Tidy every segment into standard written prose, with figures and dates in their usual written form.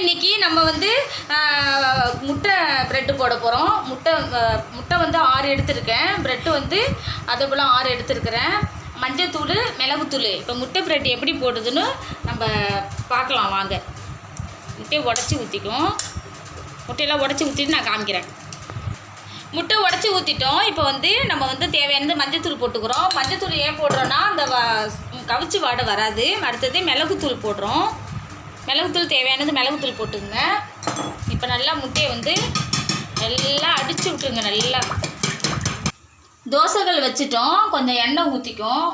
இன்றைக்கி நம்ம வந்து முட்டை ப்ரெட்டு போட போகிறோம். முட்டை வந்து 6 எடுத்துருக்கேன். ப்ரெட்டு வந்து அதே போல் 6 எடுத்துருக்கிறேன். மஞ்சத்தூள், மிளகுத்தூள். இப்போ முட்டை ப்ரெட்டு எப்படி போடுறதுன்னு நம்ம பார்க்கலாம் வாங்க. முட்டையை உடச்சி ஊற்றிக்கும். முட்டையெல்லாம் உடச்சி ஊற்றிட்டு நான் காமிக்கிறேன். முட்டை உடச்சி ஊற்றிட்டோம். இப்போ வந்து நம்ம வந்து தேவையானது மஞ்சத்தூள் போட்டுக்கிறோம். மஞ்சத்தூள் ஏன் போடுறோன்னா அந்த கவிச்சி வாடை வராது. அடுத்தது மிளகுத்தூள் போடுறோம். மிளகுத்தூள் தேவையானது மிளகுத்தூள் போட்டுங்க. இப்போ நல்லா முட்டையை வந்து நல்லா அடித்து விட்டுருங்க. நல்லா தோசைகள் வச்சுட்டோம். கொஞ்சம் எண்ணெய் ஊற்றிக்கும்.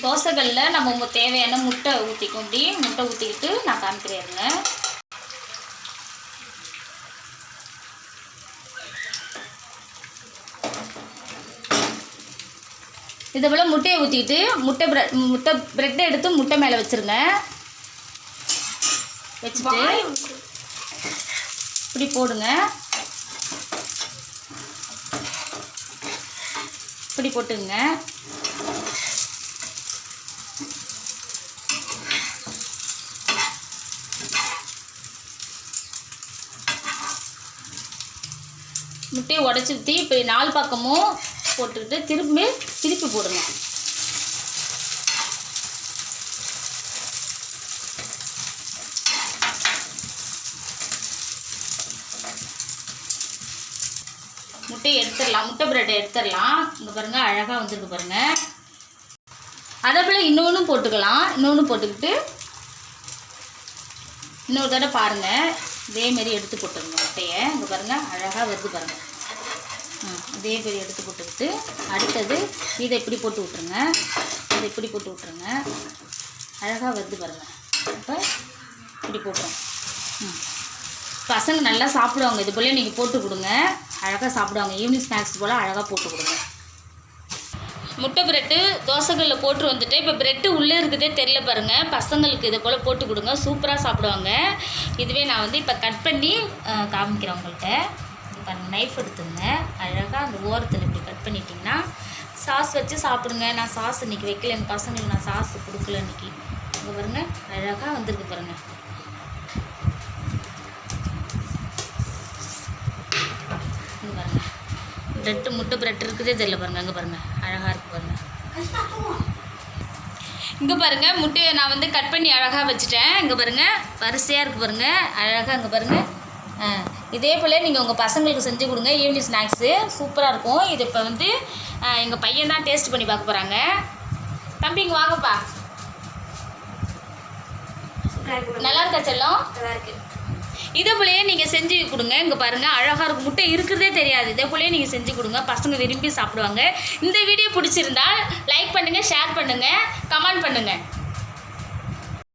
தோசைகளில் நம்ம தேவையான முட்டை ஊற்றிக்கும். இப்படி முட்டை ஊற்றிக்கிட்டு நான் காமிக்கிறேங்க. இதை போல் முட்டையை ஊற்றிக்கிட்டு முட்டை ப்ரெட்டை எடுத்து முட்டை மேலே வச்சுருங்க. வச்சுட்டு இப்படி போடுங்க. இப்படி போட்டுங்க. முட்டையை உடச்சி ஊற்றி இப்போ 4 பக்கமும் போட்டுக்கிட்டு திருப்பி போடுங்க. முட்டையை எடுத்துடலாம். முட்டை ப்ரெட்டை எடுத்துடலாம். இங்கே பாருங்கள் அழகாக வந்துருக்கு பாருங்கள். அதே போல் இன்னொன்று போட்டுக்கலாம். இன்னொன்று போட்டுக்கிட்டு இன்னொரு தடவை பாருங்கள். இதேமாரி எடுத்து போட்டுருங்க முட்டையை. இங்கே பாருங்கள் அழகாக வருது பாருங்கள். இதே மாரி எடுத்து போட்டுக்கிட்டு அடுத்தது இதை இப்படி போட்டு விட்ருங்க. இதை இப்படி போட்டு விட்ருங்க. அழகாக வருது பாருங்கள். இப்போ இப்படி போட்டுரும். பசங்க நல்லா சாப்பிடுவாங்க. இது போல் நீங்கள் போட்டு கொடுங்க. அழகாக சாப்பிடுவாங்க. ஈவினிங் ஸ்நாக்ஸ் போல் அழகாக போட்டு கொடுங்க. முட்டை ப்ரெட்டு தோசைகளில் போட்டு வந்துட்டு இப்போ ப்ரெட்டு உள்ளே இருக்குதே தெரியல பாருங்கள். பசங்களுக்கு இதை போல் போட்டு கொடுங்க. சூப்பராக சாப்பிடுவாங்க. இதுவே நான் வந்து இப்போ கட் பண்ணி காமிக்கிறேன் உங்கள்கிட்ட. பாருங்கள் நைஃப் எடுத்துங்க. அழகாக அந்த ஓரத்தில் இப்படி கட் பண்ணிட்டிங்கன்னா சாஸ் வச்சு சாப்பிடுங்க. நான் சாஸ் இன்றைக்கி வைக்கல. என் பசங்களுக்கு நான் சாஸ் கொடுக்கல இன்றைக்கி. இங்கே பாருங்கள் அழகாக வந்திருக்கு பாருங்கள். இங்கே பாருங்கள் முட்டை ப்ரெட் இருக்குதே தெரியல பாருங்கள். அங்கே பாருங்கள் அழகாக இருக்குது பாருங்கள். இங்கே பாருங்கள் முட்டையை நான் வந்து கட் பண்ணி அழகாக வச்சுட்டேன். இங்கே பாருங்கள் வரிசையாக இருக்குது பாருங்கள். அழகாக இங்கே பாருங்கள். இதே போல் நீங்கள் உங்கள் பசங்களுக்கு செஞ்சு கொடுங்க. ஈவினிங் ஸ்நாக்ஸு சூப்பராக இருக்கும். இது இப்போ வந்து எங்கள் பையன் தான் டேஸ்ட் பண்ணி பார்க்க போகிறாங்க. தம்பிங்க வாங்கப்பா. நல்லா இருக்கா செல்லம்? நல்லா இருக்கு. இதே போலயே நீங்கள் செஞ்சு கொடுங்க. இங்கே பாருங்கள் அழகாக இருக்கும். முட்டை இருக்கிறதே தெரியாது. இதே போலயே நீங்கள் செஞ்சு கொடுங்க. பசங்க விரும்பி சாப்பிடுவாங்க. இந்த வீடியோ பிடிச்சிருந்தால் லைக் பண்ணுங்கள், ஷேர் பண்ணுங்கள், கமெண்ட் பண்ணுங்கள்.